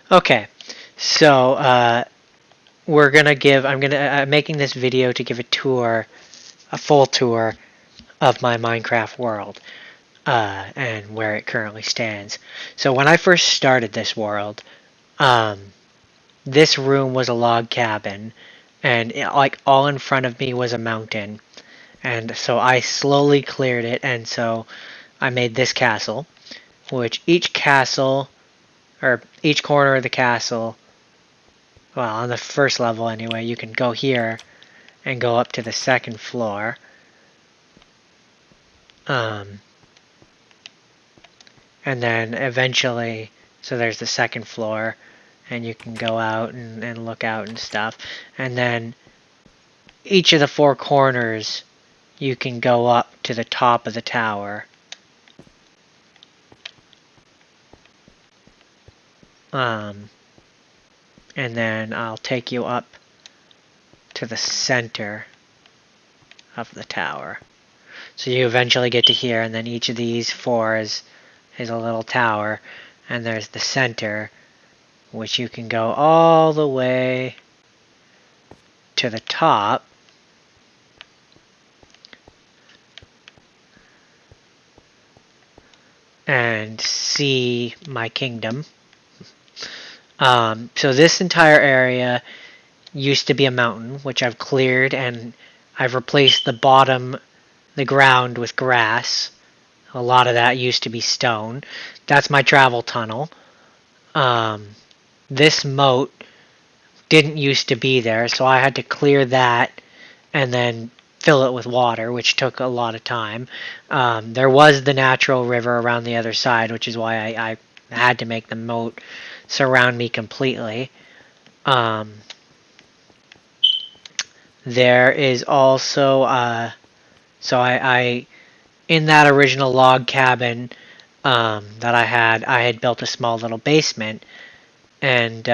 Okay, so I'm making this video to give a tour, a full tour of my Minecraft world, and where it currently stands. So when I first started this world, um, this room was a log cabin, and like all in front of me was a mountain, and so I slowly cleared it, and so I made this castle, which each castle, or each corner of the castle, well, on the first level anyway, you can go here and go up to the second floor. Um, and then eventually, so there's the second floor, and you can go out and look out and stuff. And then each of the four corners, you can go up to the top of the tower. Um, and then I'll take you up to the center of the tower. So you eventually get to here, and then each of these four is a little tower, and there's the center, which you can go all the way to the top. And see my kingdom. So this entire area used to be a mountain, which I've cleared, and I've replaced the ground with grass. A lot of that used to be stone. That's my travel tunnel. This moat didn't used to be there, so I had to clear that and then fill it with water, which took a lot of time. There was the natural river around the other side, which is why I had to make the moat surround me completely. There is also, so I in that original log cabin that I had built a small little basement, and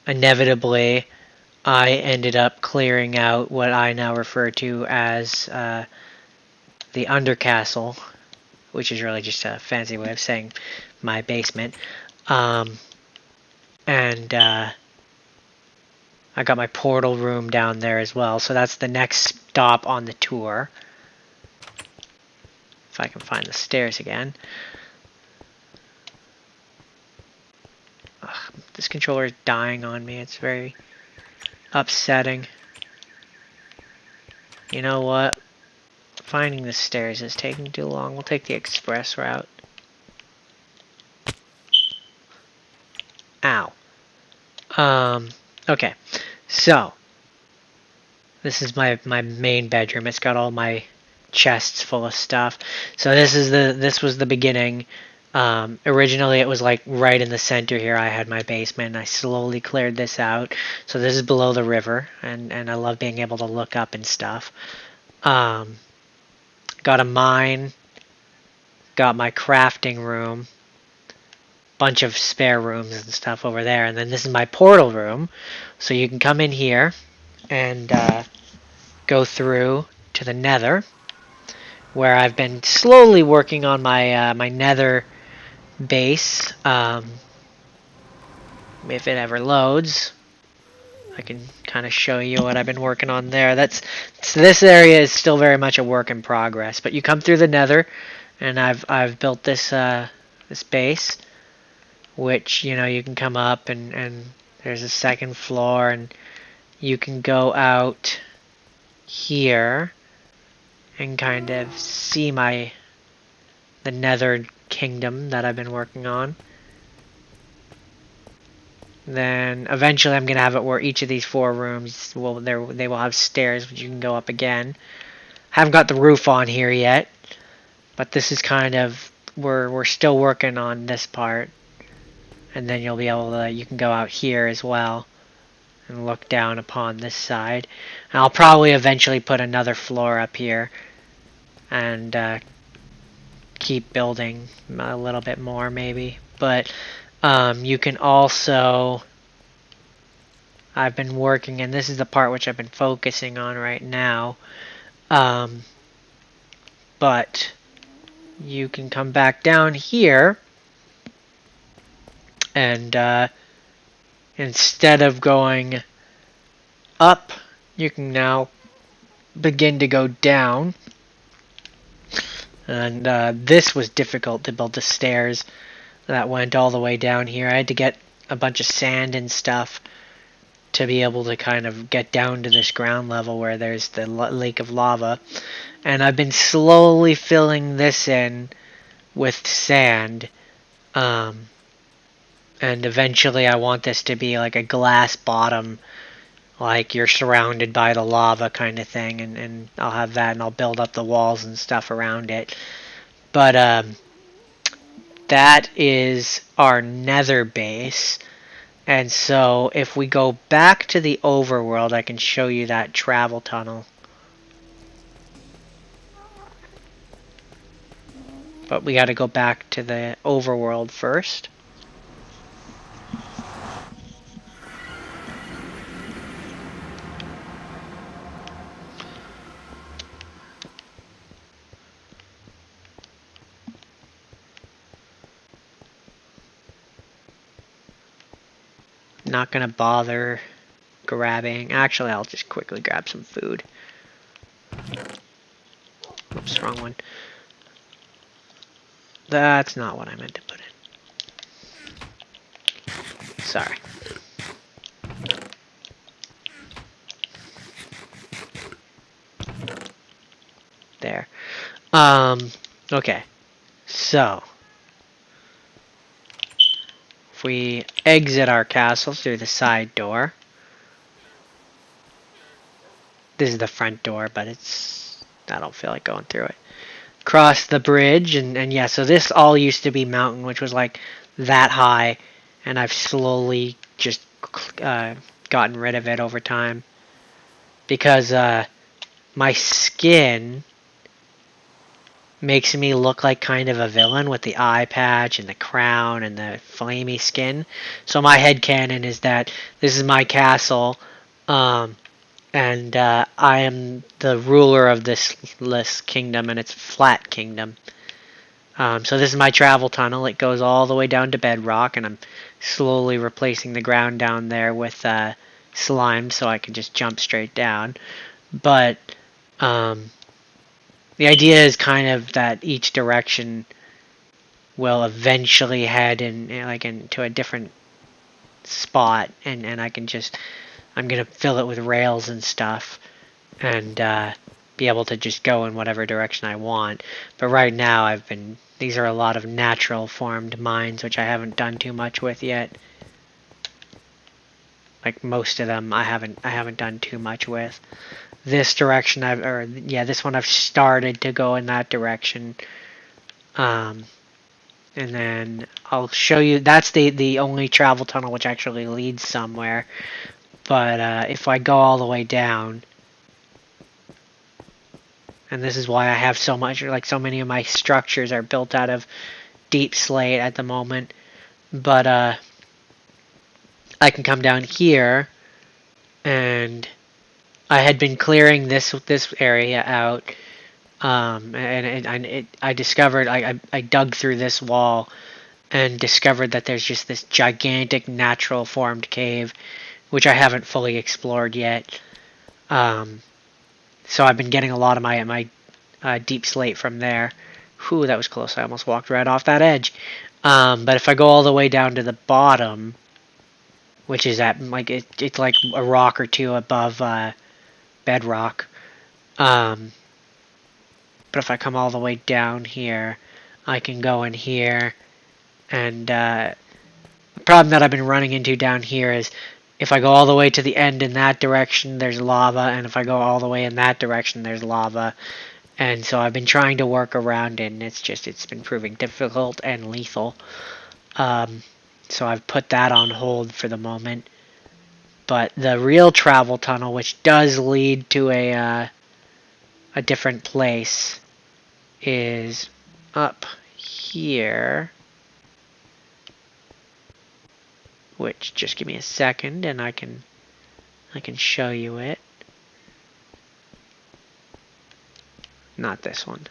inevitably I ended up clearing out what I now refer to as the undercastle, which is really just a fancy way of saying my basement. And I got my portal room down there as well, so that's the next stop on the tour. If I can find the stairs again. Ugh, this controller is dying on me. It's very upsetting. You know what? Finding the stairs is taking too long. We'll take the express route. Ow. Okay. So, this is my main bedroom. It's got all my chests full of stuff. So this was the beginning. Originally it was like right in the center here. I had my basement, and I slowly cleared this out. So this is below the river, and I love being able to look up and stuff. Got a mine. Got my crafting room. Bunch of spare rooms and stuff over there. And then this is my portal room. So you can come in here and go through to the Nether, where I've been slowly working on my my Nether base. If it ever loads, I can kind of show you what I've been working on there. This area is still very much a work in progress. But you come through the Nether, and I've built this this base, which you can come up and there's a second floor, and you can go out here and kind of see the Nether kingdom that I've been working on. Then eventually I'm gonna have it where each of these four rooms they will have stairs which you can go up again. Haven't got the roof on here yet, but this is kind of we're still working on this part. And then you'll be able to you can go out here as well and look down upon this side. And I'll probably eventually put another floor up here and keep building a little bit more maybe. But you can also, I've been working, and this is the part which I've been focusing on right now, but you can come back down here And instead of going up, you can now begin to go down. And this was difficult to build the stairs that went all the way down here. I had to get a bunch of sand and stuff to be able to kind of get down to this ground level where there's the lake of lava. And I've been slowly filling this in with sand. And eventually I want this to be like a glass bottom, like you're surrounded by the lava kind of thing. And I'll have that, and I'll build up the walls and stuff around it. But that is our Nether base. And so if we go back to the overworld, I can show you that travel tunnel. But we got to go back to the overworld first. Not gonna bother grabbing. Actually, I'll just quickly grab some food. Oops, wrong one. That's not what I meant to put in. Sorry. There. Okay. So, if we exit our castle through the side door, this is the front door, but I don't feel like going through it. Cross the bridge, and yeah, so this all used to be mountain, which was like that high, and I've slowly just gotten rid of it over time because my skin makes me look like kind of a villain with the eye patch and the crown and the flamey skin. So my headcanon is that this is my castle, and I am the ruler of this kingdom, and it's flat kingdom. So this is my travel tunnel. It goes all the way down to bedrock, and I'm slowly replacing the ground down there with slime so I can just jump straight down. But the idea is kind of that each direction will eventually head into a different spot, and I'm gonna fill it with rails and stuff, and be able to just go in whatever direction I want. But right now these are a lot of natural formed mines, which I haven't done too much with yet. Like most of them I haven't done too much with. This direction this one I've started to go in that direction. And then I'll show you, that's the only travel tunnel which actually leads somewhere. But if I go all the way down, and this is why I have so many of my structures are built out of deep slate at the moment. But I can come down here, and I had been clearing this area out, I discovered I dug through this wall and discovered that there's just this gigantic natural formed cave, which I haven't fully explored yet. So I've been getting a lot of my deep slate from there. Whew, that was close. I almost walked right off that edge. But if I go all the way down to the bottom, which is at it's like a rock or two above bedrock. But if I come all the way down here, I can go in here, and the problem that I've been running into down here is if I go all the way to the end in that direction, there's lava, and if I go all the way in that direction, there's lava. And so I've been trying to work around it, and it's been proving difficult and lethal. So I've put that on hold for the moment. But the real travel tunnel, which does lead to a different place, is up here. Which, just give me a second, and I can show you it. Not this one.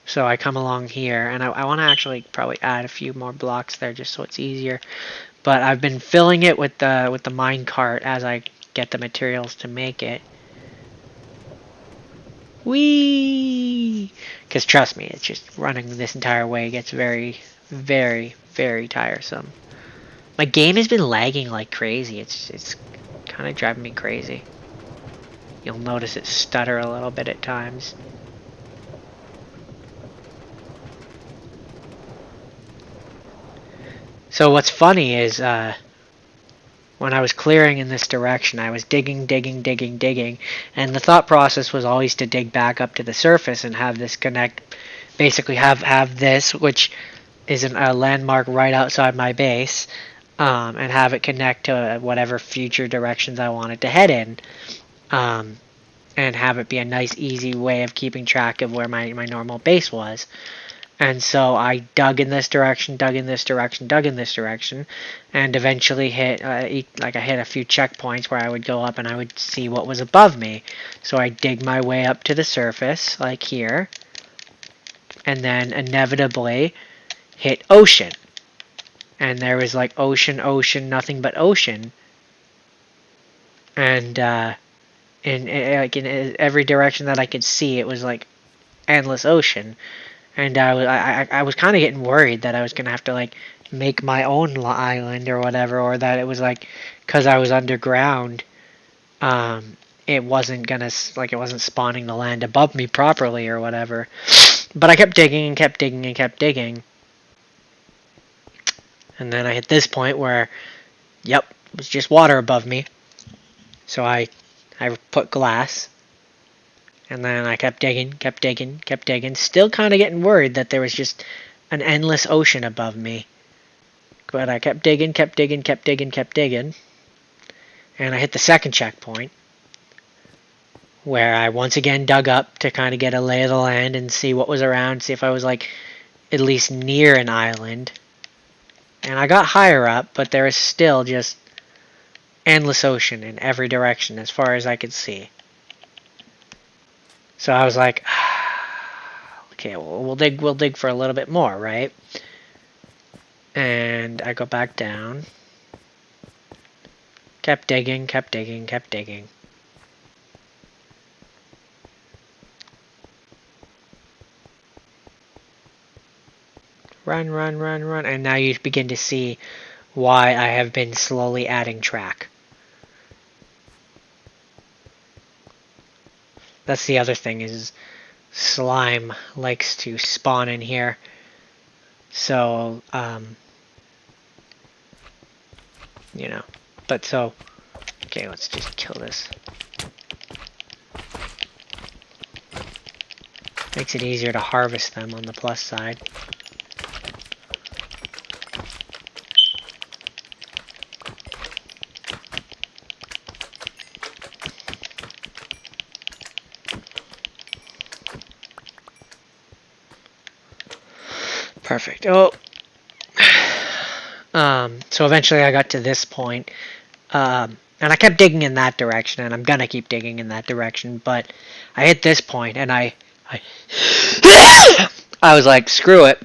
So I come along here, and I want to actually probably add a few more blocks there just so it's easier. But I've been filling it with the mine cart as I get the materials to make it. Whee! Because trust me, it's just running this entire way gets very, very, very tiresome. My game has been lagging like crazy. It's kind of driving me crazy. You'll notice it stutter a little bit at times. So what's funny is when I was clearing in this direction, I was digging, digging, digging, digging, and the thought process was always to dig back up to the surface and have this connect, basically have this, which is a landmark right outside my base, and have it connect to whatever future directions I wanted to head in, and have it be a nice, easy way of keeping track of where my normal base was. And so I dug in this direction, dug in this direction, dug in this direction, and eventually hit I hit a few checkpoints where I would go up and I would see what was above me. So I dig my way up to the surface, like here, and then inevitably hit ocean. And there was like ocean, ocean, nothing but ocean. And in every direction that I could see, it was like endless ocean. And I was kind of getting worried that I was gonna have to like make my own island or whatever, or that it was like because I was underground, it wasn't gonna it wasn't spawning the land above me properly or whatever. But I kept digging and kept digging and kept digging, and then I hit this point where, yep, it was just water above me. So I put glass. And then I kept digging, kept digging, kept digging. Still kind of getting worried that there was just an endless ocean above me. But I kept digging, kept digging, kept digging, kept digging. And I hit the second checkpoint, where I once again dug up to kind of get a lay of the land and see what was around, see if I was like at least near an island. And I got higher up, but there is still just endless ocean in every direction as far as I could see. So I was like, okay, well, we'll dig for a little bit more, right? And I go back down. Kept digging, kept digging, kept digging. Run, run, run, run. And now you begin to see why I have been slowly adding track. That's the other thing, is slime likes to spawn in here. So, you know. But so, okay, let's just kill this. Makes it easier to harvest them on the plus side. Perfect. Oh. So eventually I got to this point. And I kept digging in that direction, and I'm gonna keep digging in that direction, but I hit this point, and I was like, screw it.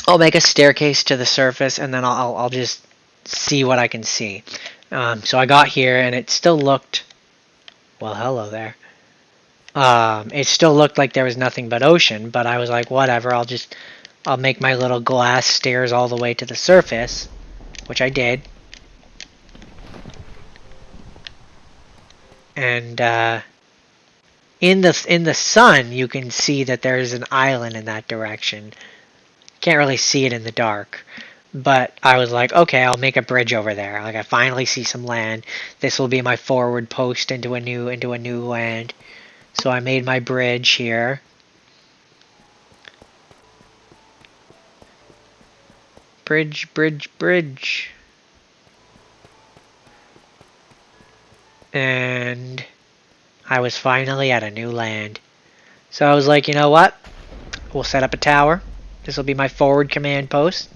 I'll make a staircase to the surface, and then I'll just see what I can see. So I got here, and it still looked, well, hello there. It still looked like there was nothing but ocean, but I was like, whatever, I'll make my little glass stairs all the way to the surface, which I did. And in the sun, you can see that there's an island in that direction. Can't really see it in the dark, but I was like, okay, I'll make a bridge over there. Like, I finally see some land. This will be my forward post into a new land. So I made my bridge here. Bridge, bridge, bridge. And I was finally at a new land. So I was like, you know what? We'll set up a tower. This will be my forward command post.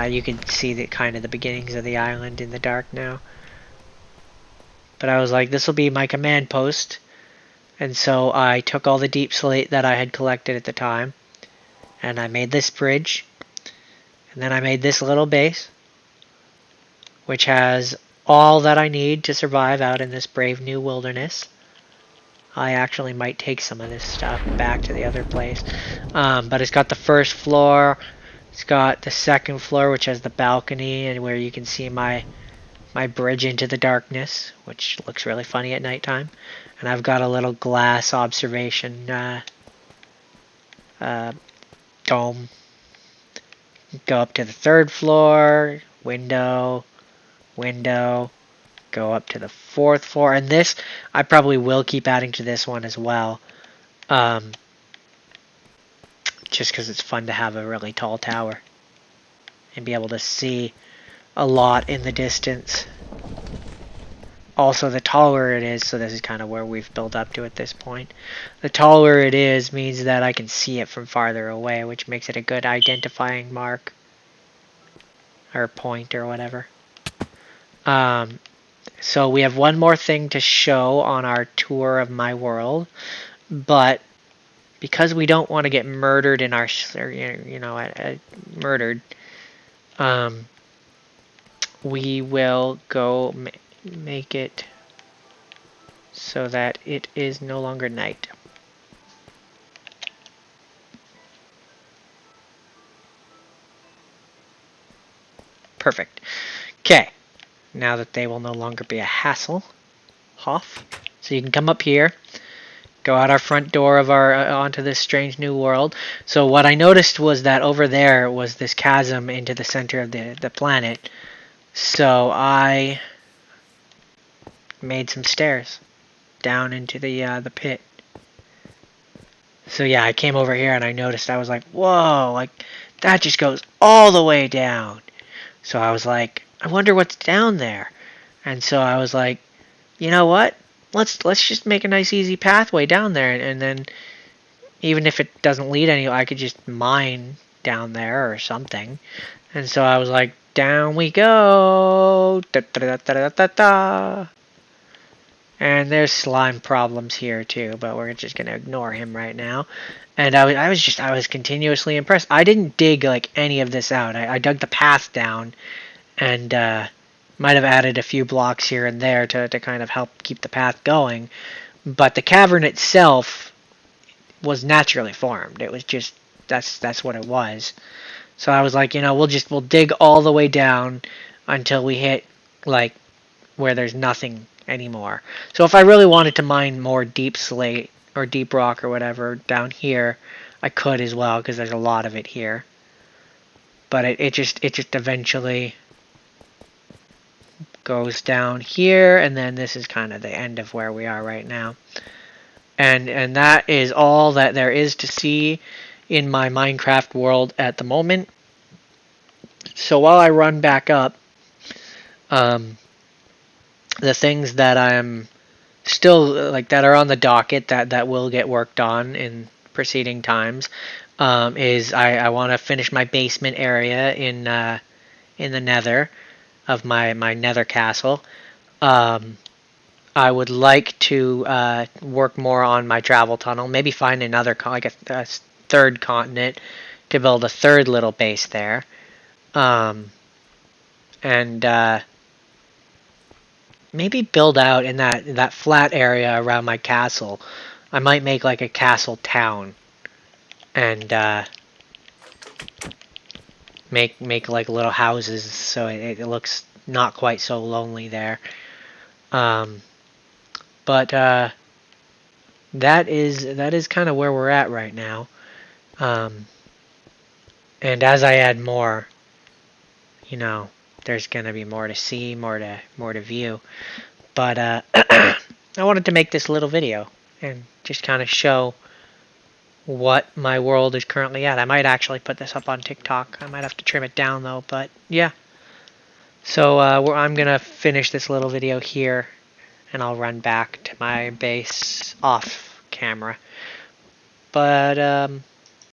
You can see the kind of the beginnings of the island in the dark now. But I was like, this will be my command post. And so I took all the deep slate that I had collected at the time, and I made this bridge. And then I made this little base, which has all that I need to survive out in this brave new wilderness. I actually might take some of this stuff back to the other place. But it's got the first floor. It's got the second floor, which has the balcony and where you can see my bridge into the darkness, which looks really funny at nighttime. And I've got a little glass observation dome. Go up to the third floor, window, window, go up to the fourth floor. And this, I probably will keep adding to this one as well. Just because it's fun to have a really tall tower and be able to see a lot in the distance. Also, the taller it is, so this is kind of where we've built up to at this point. The taller it is means that I can see it from farther away, which makes it a good identifying mark. Or point or whatever. So we have one more thing to show on our tour of my world, but because we don't want to get murdered in our, murdered, we will go make it so that it is no longer night. Perfect. Okay. Now that they will no longer be a hassle. Hoff. So you can come up here. Go out our front door of our onto this strange new world. So what I noticed was that over there was this chasm into the center of the planet. So I made some stairs down into the pit. So yeah, I came over here and I noticed, I was like, whoa, like that just goes all the way down. So I was like, I wonder what's down there. And so I was like, you know what? Let's just make a nice easy pathway down there, and then even if it doesn't lead anywhere, I could just mine down there or something. And so I was like, down we go. Da, da, da, da, da, da. And there's slime problems here too, but we're just gonna ignore him right now. And I was continuously impressed. I didn't dig like any of this out. I dug the path down, and might have added a few blocks here and there to kind of help keep the path going. But the cavern itself was naturally formed. It was just that's what it was. So I was like, we'll dig all the way down until we hit like where there's nothing anymore. So if I really wanted to mine more deep slate or deep rock or whatever down here, I could as well because there's a lot of it here. But it just eventually goes down here, and then this is kind of the end of where we are right now. And that is all that there is to see in my Minecraft world at the moment. So while I run back up, the things that I'm still like that are on the docket that will get worked on in preceding times is I want to finish my basement area in the Nether of my Nether castle. I would like to work more on my travel tunnel. Maybe find another like a third continent to build a third little base there. And maybe build out in that flat area around my castle. I might make like a castle town, and make like little houses so it looks not quite so lonely there. But that is kind of where we're at right now. And as I add more, there's gonna be more to see, more to view. But I wanted to make this little video and just kind of show what my world is currently at. I might actually put this up on TikTok. I might have to trim it down though, but yeah. So I'm gonna finish this little video here, and I'll run back to my base off camera. But